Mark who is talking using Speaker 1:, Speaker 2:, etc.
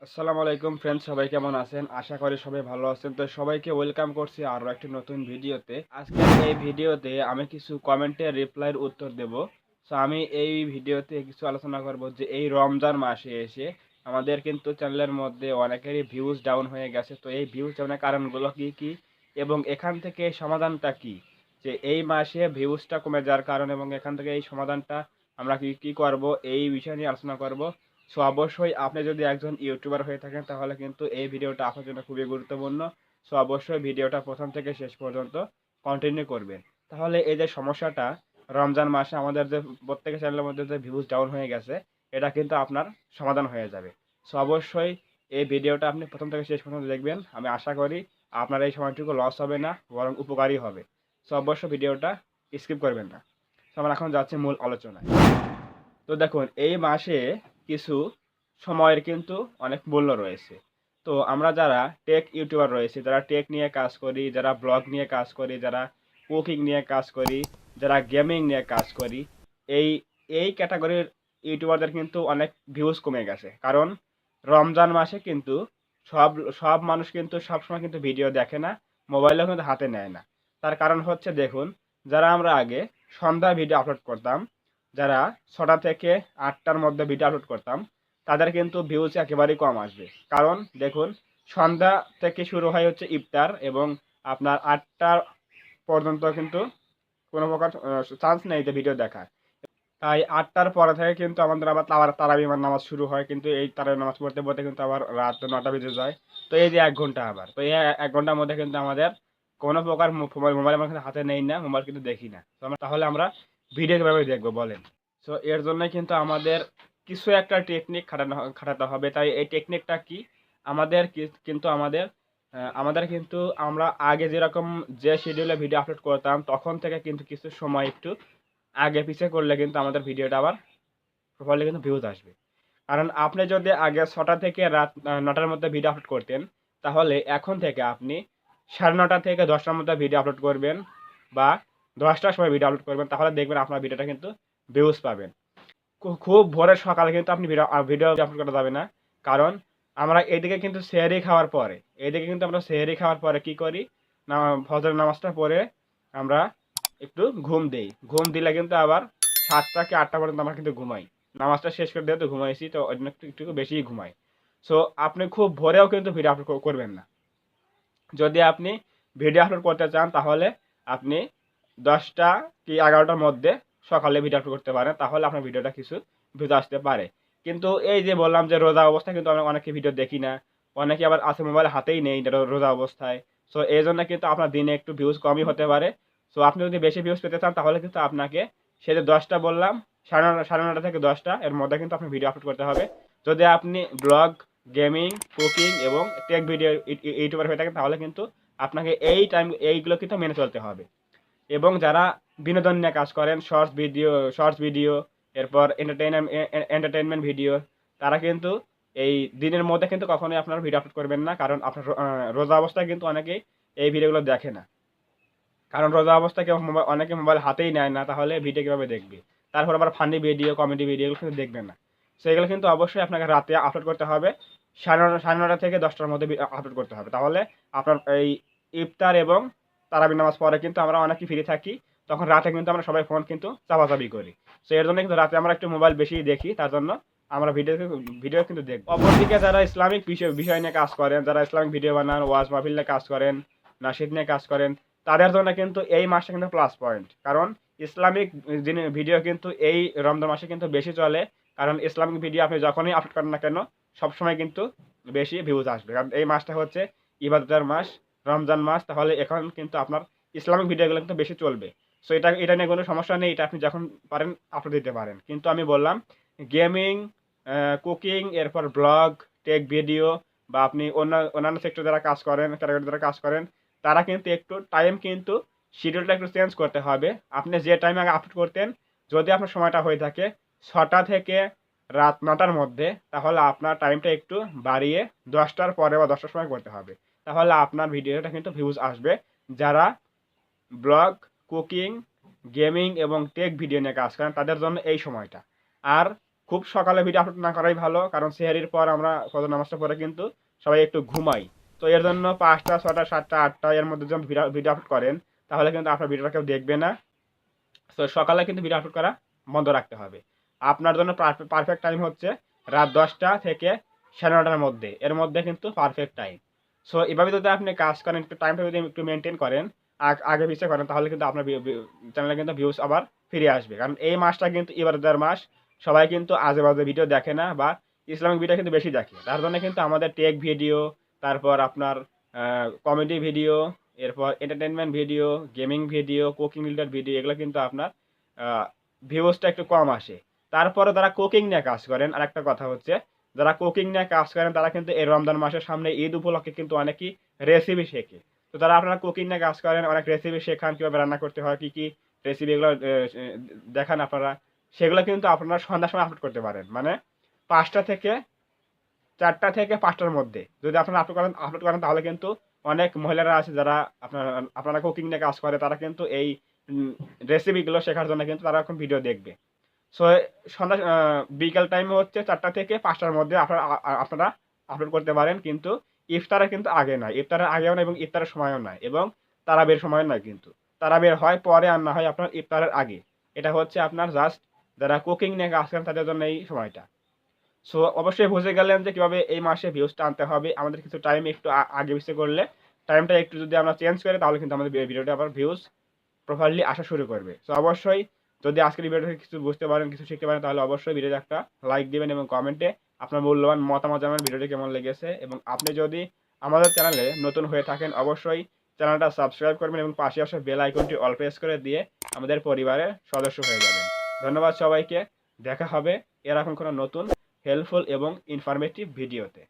Speaker 1: আসসালামু আলাইকুম ফ্রেন্ডস, সবাই কেমন আছেন? আশা করি সবাই ভালো আছেন। তো সবাইকে ওয়েলকাম করছি আরো একটি নতুন ভিডিওতে। আজকে এই ভিডিওতে আমি কিছু কমেন্টের রিপ্লাইয়ের উত্তর দেব। সো আমি এই ভিডিওতে কিছু আলোচনা করব যে এই রমজান মাসে এসে আমাদের কিন্তু চ্যানেলের মধ্যে অনেকেরই ভিউজ ডাউন হয়ে গেছে। তো এই ভিউজ ডাউনের কারণগুলো কি কি এবং এখান থেকে সমাধানটা কি? যে এই মাসে ভিউজটা কমে যাওয়ার কারণ এবং এখান থেকে এই সমাধানটা আমরা কি কি করব, এই বিষয় নিয়ে আলোচনা করব। সো অবশ্যই আপনি যদি একজন ইউটিউবার হয়ে থাকেন তাহলে কিন্তু এই ভিডিওটা আপনার জন্য খুবই গুরুত্বপূর্ণ। সো অবশ্যই ভিডিওটা প্রথম থেকে শেষ পর্যন্ত কন্টিনিউ করবেন। তাহলে এই যে সমস্যাটা রমজান মাসে আমাদের যে প্রত্যেকের চ্যানেলের মধ্যে যে ভিউজ ডাউন হয়ে গেছে, এটা কিন্তু আপনার সমাধান হয়ে যাবে। সো অবশ্যই এই ভিডিওটা আপনি প্রথম থেকে শেষ পর্যন্ত দেখবেন। আমি আশা করি আপনার এই সময়টুকু লস হবে না, বরং উপকারী হবে। সো অবশ্যই ভিডিওটা স্কিপ করবেন না। তো আমরা এখন যাচ্ছি মূল আলোচনায়। তো দেখুন, এই মাসে কিছু সময়ের কিন্তু অনেক মূল্য রয়েছে। তো আমরা যারা টেক ইউটিউবার রয়েছে, যারা টেক নিয়ে কাজ করি, যারা ব্লগ নিয়ে কাজ করি, যারা কুকিং নিয়ে কাজ করি, যারা গেমিং নিয়ে কাজ করি, এই এই ক্যাটাগরির ইউটিউবারদের কিন্তু অনেক ভিউজ কমে গেছে। কারণ রমজান মাসে কিন্তু সব সব মানুষ কিন্তু সবসময় কিন্তু ভিডিও দেখে না, মোবাইলেও কিন্তু হাতে নেয় না। তার কারণ হচ্ছে, দেখুন, যারা আমরা আগে সন্ধ্যায় ভিডিও আপলোড করতাম, যারা ৬টা থেকে ৮টার মধ্যে ভিডিও আপলোড করতাম, তাদের কিন্তু ভিউজ একেবারেই কম আসবে। কারণ দেখুন, সন্ধ্যা থেকে শুরু হয় হচ্ছে ইফতার এবং আপনার ৮টা পর্যন্ত কিন্তু কোনো প্রকার চান্স নেই যে ভিডিও দেখার। তাই ৮টার পরে থেকে কিন্তু আমাদের আবার তারাবির নামাজ শুরু হয়, কিন্তু এই তারাবির নামাজ পড়তে পড়তে কিন্তু আবার রাত ৯টা বেজে যায়। তো এই যে ১ ঘন্টা, আবার তো এই ১ ঘন্টার মধ্যে কিন্তু আমাদের কোনো প্রকার মোবাইল আমার কিন্তু হাতে নেই না, মোবাইল কিন্তু দেখি না। তো তাহলে আমরা ভিডিও কীভাবে দেখবো বলেন? সো এর জন্য কিন্তু আমাদের কিছু একটা টেকনিক খাটাতে হবে। তাই এই টেকনিকটা কি? আমাদের কিন্তু আমাদের কিন্তু আমরা আগে যেরকম যে শিডিউলে ভিডিও আপলোড করতাম তখন থেকে কিন্তু কিছু সময় একটু আগে পিছে করলে কিন্তু আমাদের ভিডিওটা আবার প্রপারলি কিন্তু ভিউজ আসবে। কারণ আপনি যদি আগে ৬টা থেকে রাত ৯টার মধ্যে ভিডিও আপলোড করতেন, তাহলে এখন থেকে আপনি ৯:৩০ থেকে ১০টার মধ্যে ভিডিও আপলোড করবেন বা ১০টার সময় ভিডিও আপলোড করবেন, তাহলে দেখবেন আপনার ভিডিওটা কিন্তু ভিউজ পাবেন। খুব ভোরের সকালে কিন্তু আপনি ভিডিও আপলোড করা যাবে না। কারণ আমরা এদিকে কিন্তু সেহরি খাওয়ার পরে, কি করি? না, ফজরের নামাজটা পড়ে আমরা একটু ঘুম দেই। ঘুম দিলে কিন্তু আবার ৭টা কি ৮টা পর্যন্ত আমরা কিন্তু ঘুমাই। নামাজটা শেষ করে দিয়ে তো ঘুমাইছি, তো ওই জন্য একটু বেশিই ঘুমাই। সো আপনি খুব ভোরেও কিন্তু ভিডিও আপলোড করবেন না। যদি আপনি ভিডিও আপলোড করতে চান তাহলে আপনি ১০টা কি ১১টার মধ্যে সকালে ভিডিও আপলোড করতে পারেন, তাহলে আপনার ভিডিওটা কিছু ভিউজ আসতে পারে। কিন্তু এই যে বললাম যে রোজা অবস্থায় কিন্তু আমি অনেকে ভিডিও দেখি না, অনেকে আবার আছে মোবাইল হাতেই নেই রোজা অবস্থায়। সো এই জন্য কিন্তু আপনার দিনে একটু ভিউজ কমই হতে পারে। সো আপনি যদি বেশি ভিউজ পেতে চান তাহলে কিন্তু আপনাকে সে যে ১০টা বললাম, ৯:৩০ থেকে ১০টা এর মধ্যে কিন্তু আপনি ভিডিও আপলোড করতে হবে। যদি আপনি ব্লগ, গেমিং, কুকিং এবং টেক ভিডিও ইউটিউবার হয়ে থাকেন তাহলে কিন্তু আপনাকে এইগুলো কিন্তু মেনে চলতে হবে। এবং যারা বিনোদন নিয়ে কাজ করেন, শর্টস ভিডিও, এরপর এন্টারটেইনমেন্ট ভিডিও, তারা কিন্তু এই দিনের মধ্যে কিন্তু কখনোই আপনারা ভিডিও আপলোড করবেন না। কারণ আপনার রোজা অবস্থায় কিন্তু অনেকেই এই ভিডিওগুলো দেখে না। কারণ রোজা অবস্থায় অনেকে মোবাইল হাতেই নেয় না, তাহলে ভিডিও কীভাবে দেখবে? তারপর আবার ফানি ভিডিও, কমেডি ভিডিও এগুলো কিন্তু দেখবে না। সো এগুলো কিন্তু অবশ্যই আপনাকে রাতে আপলোড করতে হবে। ৯:৩০ থেকে ১০টার মধ্যে আপলোড করতে হবে। তাহলে আপনার এই ইফতার এবং তারাবির নামাজ পরে কিন্তু আমরা অনেকেই ফ্রি থাকি। তখন রাতে কিন্তু আমরা সবাই ফোন কিন্তু চাপাচাপি করি। সো এর জন্য কিন্তু রাতে আমরা একটু মোবাইল বেশি দেখি। তার জন্য আমরা ভিডিও কিন্তু দেখব। অপরদিকে যারা ইসলামিক বিষয় নিয়ে কাজ করেন, যারা ইসলামিক ভিডিও বানান, ওয়াজ মাহফিল নিয়ে কাজ করেন, নাশিদ নিয়ে কাজ করেন, তাদের জন্য কিন্তু এই মাসটা কিন্তু প্লাস পয়েন্ট। কারণ ইসলামিক ভিডিও কিন্তু এই রমজান মাসে কিন্তু বেশি চলে। কারণ ইসলামিক ভিডিও আপনি যখনই আপলোড করেন না কেন, সবসময় কিন্তু বেশি ভিউজ আসবে। কারণ এই মাসটা হচ্ছে ইবাদতের মাস, রমজান মাস। তাহলে এখন কিন্তু আপনার ইসলামিক ভিডিওগুলো কিন্তু বেশি চলবে। সো এটা নিয়ে কোনো সমস্যা নেই, এটা আপনি যখন পারেন আপলোড দিতে পারেন। কিন্তু আমি বললাম গেমিং, কুকিং, এরপর ব্লগ, টেক ভিডিও বা আপনি অন্যান্য সেক্টর যারা কাজ করেন, ক্যাটাগরি যারা কাজ করেন, তারা কিন্তু একটু টাইম কিন্তু শিডিউলটা একটু চেঞ্জ করতে হবে। আপনি যে টাইমে আগে আপলোড করতেন, যদি আপনার সময়টা হয়ে থাকে ৬টা থেকে রাত ৯টার মধ্যে, তাহলে আপনার টাইমটা একটু বাড়িয়ে ১০টার পরে বা ১০টার সময় করতে হবে। তাহলে আপনার ভিডিওটা কিন্তু ভিউজ আসবে। যারা ব্লগ, কুকিং, গেমিং এবং টেক ভিডিও নিয়ে কাজ করেন তাদের জন্য এই সময়টা। আর খুব সকালে ভিডিও আপলোড না করাই ভালো, কারণ সেহরির পর আমরা ফজর নামাজটা পরে কিন্তু সবাই একটু ঘুমাই। তো এর জন্য 5টা 6টা 7টা 8টা এর মধ্যে যখন ভিডিও আপলোড করেন তাহলে কিন্তু আপনার ভিডিওটা কেউ দেখবে না। তো সকালে কিন্তু ভিডিও আপলোড করা বন্ধ রাখতে হবে। আপনার জন্য পারফেক্ট টাইম হচ্ছে রাত 10টা থেকে 9:30টার মধ্যে, এর মধ্যে কিন্তু পারফেক্ট টাইম। সো এভাবে যদি আপনি কাজ করেন, একটু টাইমটা যদি একটু মেনটেন করেন, আগে পিছিয়ে করেন, তাহলে কিন্তু আপনার চ্যানেলে কিন্তু ভিউজ আবার ফিরে আসবে। কারণ এই মাসটা কিন্তু ইবাদতের মাস, সবাই কিন্তু আজে বাজে ভিডিও দেখে না, বা ইসলামিক ভিডিও কিন্তু বেশি দেখে। তার জন্য কিন্তু আমাদের টেক ভিডিও, তারপর আপনার কমেডি ভিডিও, এরপর entertainment video, gaming video, cooking related video, এগুলো কিন্তু আপনার ভিউজটা একটু কম আসে। তারপরে যারা কুকিং নিয়ে কাজ করেন, আর একটা কথা হচ্ছে, যারা কুকিং নিয়ে কাজ করেন তারা কিন্তু এই রমজান মাসের সামনে ঈদ উপলক্ষে কিন্তু অনেকেই রেসিপি শেখে। তো যারা আপনারা কুকিং নিয়ে কাজ করেন, অনেক রেসিপি শেখান, কীভাবে রান্না করতে হয়, কী কী রেসিপি, এগুলো দেখান আপনারা, সেগুলো কিন্তু আপনারা সন্ধ্যার সময় আপলোড করতে পারেন। মানে 5টা থেকে 4টা থেকে 5টার মধ্যে যদি আপনারা আপলোড করেন তাহলে কিন্তু অনেক মহিলারা আছে যারা আপনারা কুকিং নিয়ে কাজ করে, তারা কিন্তু এই রেসিপিগুলো শেখার জন্য কিন্তু তারা এখন ভিডিও দেখবে। সো সন্ধ্যা বিকাল টাইমে হচ্ছে 4টা থেকে 5টার মধ্যে আপনারা আপলোড করতে পারেন, কিন্তু ইফতারের কিন্তু আগে নয়, ইফতারের আগেও নয় এবং ইফতারের সময়ও নয়, এবং তারাবির সময়ও নয়। কিন্তু তারাবির হয় পরে আর না হয় আপনার ইফতারের আগে। এটা হচ্ছে আপনার জাস্ট যারা কুকিং নিয়ে কাজ করেন তাদের জন্য এই সময়টা। সো অবশ্যই বুঝে গেলেন যে কিভাবে এই মাসে ভিউজটা আনতে হবে। আমাদের কিছু টাইম একটু আগে পিছিয়ে করলে, টাইমটা একটু যদি আমরা চেঞ্জ করি, তাহলে কিন্তু আমাদের ভিডিওটা আবার ভিউজ প্রপারলি আসা শুরু করবে। সো অবশ্যই যদি আজকের ভিডিও থেকে কিছু বুঝতে পারেন, কিছু শিখতে পারেন, তাহলে অবশ্যই ভিডিওতে একটা লাইক দিবেন এবং কমেন্টে আপনার মূল্যবান মতামত জানাবেন ভিডিওটি কেমন লেগেছে। এবং আপনি যদি আমাদের চ্যানেলে নতুন হয়ে থাকেন, অবশ্যই চ্যানেলটা সাবস্ক্রাইব করবেন এবং পাশে আসা বেল আইকনটি অল প্রেস করে দিয়ে আমাদের পরিবারের সদস্য হয়ে যাবেন। ধন্যবাদ সবাইকে। দেখা হবে এরকম কোনো নতুন হেল্পফুল এবং ইনফরমেটিভ ভিডিওতে।